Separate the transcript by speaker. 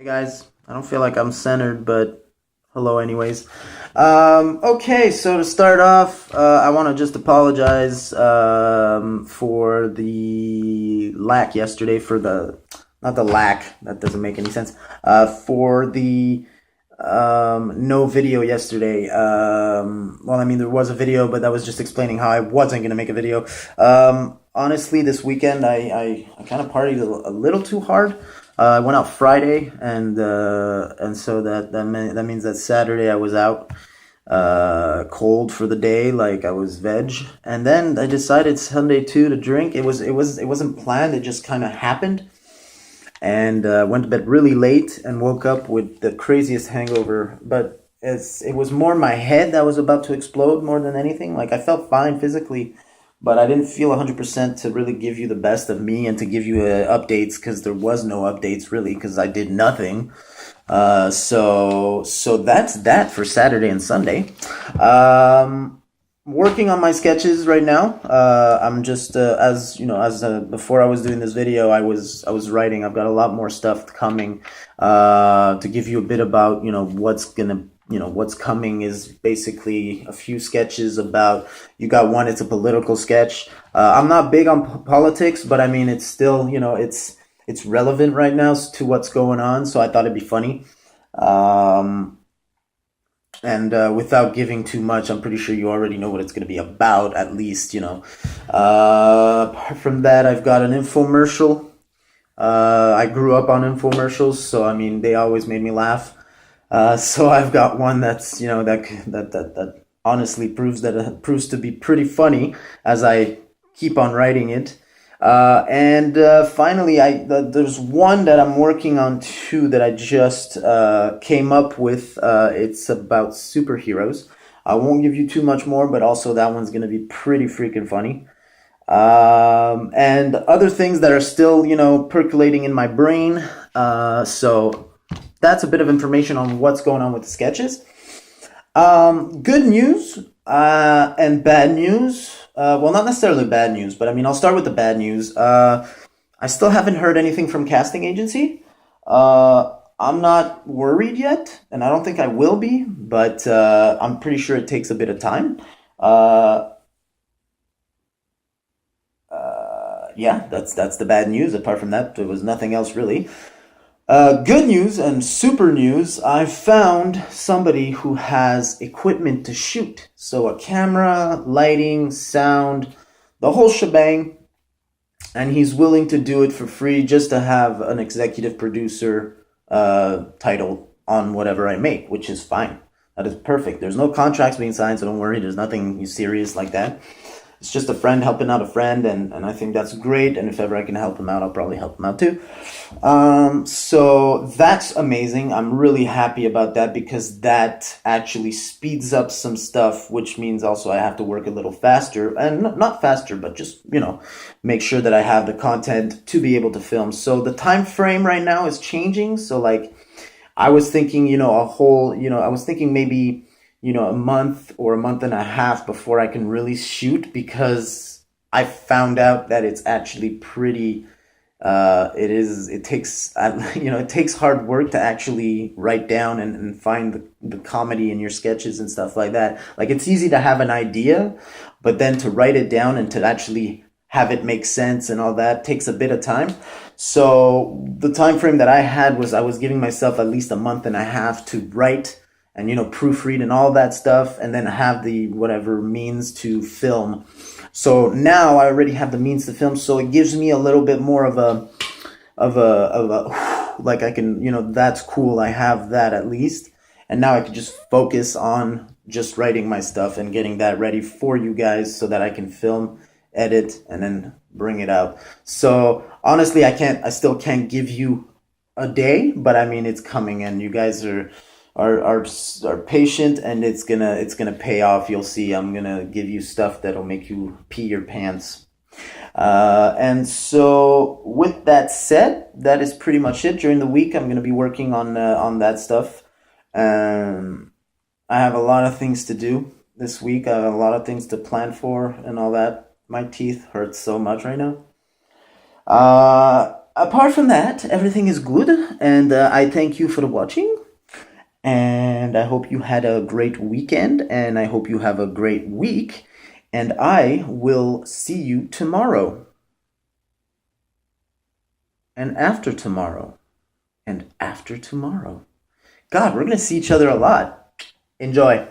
Speaker 1: Hey guys, I don't feel like I'm centered, but hello anyways. Okay, so to start off, I want to just apologize for the lack yesterday, for the, not the lack, that doesn't make any sense, for the no video yesterday. Well, I mean, there was a video, but that was just explaining how I wasn't going to make a video. Honestly, this weekend I kind of partied a little too hard. I went out Friday, and so that means that Saturday I was out cold for the day, like I was veg, and then I decided Sunday too to drink. It wasn't planned. It just kind of happened, and went to bed really late and woke up with the craziest hangover. But it was more my head that was about to explode more than anything. Like I felt fine physically, but I didn't feel 100% to really give you the best of me and to give you updates because there was no updates really because I did nothing. So that's that for Saturday and Sunday. Working on my sketches right now. I'm just as you know, as before I was doing this video, I was writing. I've got a lot more stuff coming. To give you a bit about what's coming is basically a few sketches about. You got one. It's a political sketch. I'm not big on politics, but I mean it's still it's relevant right now to what's going on. So I thought it'd be funny. Um, and without giving too much, I'm pretty sure you already know what it's going to be about, at least, apart from that, I've got an infomercial. I grew up on infomercials, so I mean, they always made me laugh. So I've got one that's, that honestly proves to be pretty funny as I keep on writing it. And finally, there's one that I'm working on too that I just came up with. It's about superheroes. I won't give you too much more, but also that one's gonna be pretty freaking funny. And other things that are still, percolating in my brain. So that's a bit of information on what's going on with the sketches. Good news and bad news. Well, not necessarily bad news, but I mean, I'll start with the bad news. I still haven't heard anything from casting agency. I'm not worried yet, and I don't think I will be, but I'm pretty sure it takes a bit of time. Uh, yeah, that's the bad news. Apart from that, there was nothing else really. Good news and super news, I found somebody who has equipment to shoot. So a camera, lighting, sound, the whole shebang. And he's willing to do it for free just to have an executive producer title on whatever I make, which is fine. That is perfect. There's no contracts being signed, so don't worry. There's nothing serious like that. It's just a friend helping out a friend, and I think that's great. And if ever I can help him out, I'll probably help him out too. So that's amazing. I'm really happy about that because that actually speeds up some stuff, which means also I have to work a little faster and not faster, but just, make sure that I have the content to be able to film. So the time frame right now is changing. So like I was thinking, I was thinking maybe, a month or a month and a half before I can really shoot because I found out that it's actually pretty it takes it takes hard work to actually write down and find the comedy in your sketches and stuff like that. Like it's easy to have an idea, but then to write it down and to actually have it make sense and all that takes a bit of time. So the time frame that I had was I was giving myself at least a month and a half to write and proofread and all that stuff and then have the whatever means to film. So now I already have the means to film, so it gives me a little bit more of a like I can, that's cool. I have that at least. And now I can just focus on just writing my stuff and getting that ready for you guys so that I can film, edit, and then bring it out. So honestly, I still can't give you a day, but I mean it's coming and you guys are patient and it's gonna pay off. You'll see. I'm gonna give you stuff that'll make you pee your pants. And so with that said, that is pretty much it. During the week, I'm gonna be working on that stuff. Um, I have a lot of things to do this week. I have a lot of things to plan for and all that. My teeth hurt so much right now. Apart from that, everything is good, and I thank you for watching. And I hope you had a great weekend, and I hope you have a great week. And I will see you tomorrow, and after tomorrow, and after tomorrow. God, we're going to see each other a lot. Enjoy.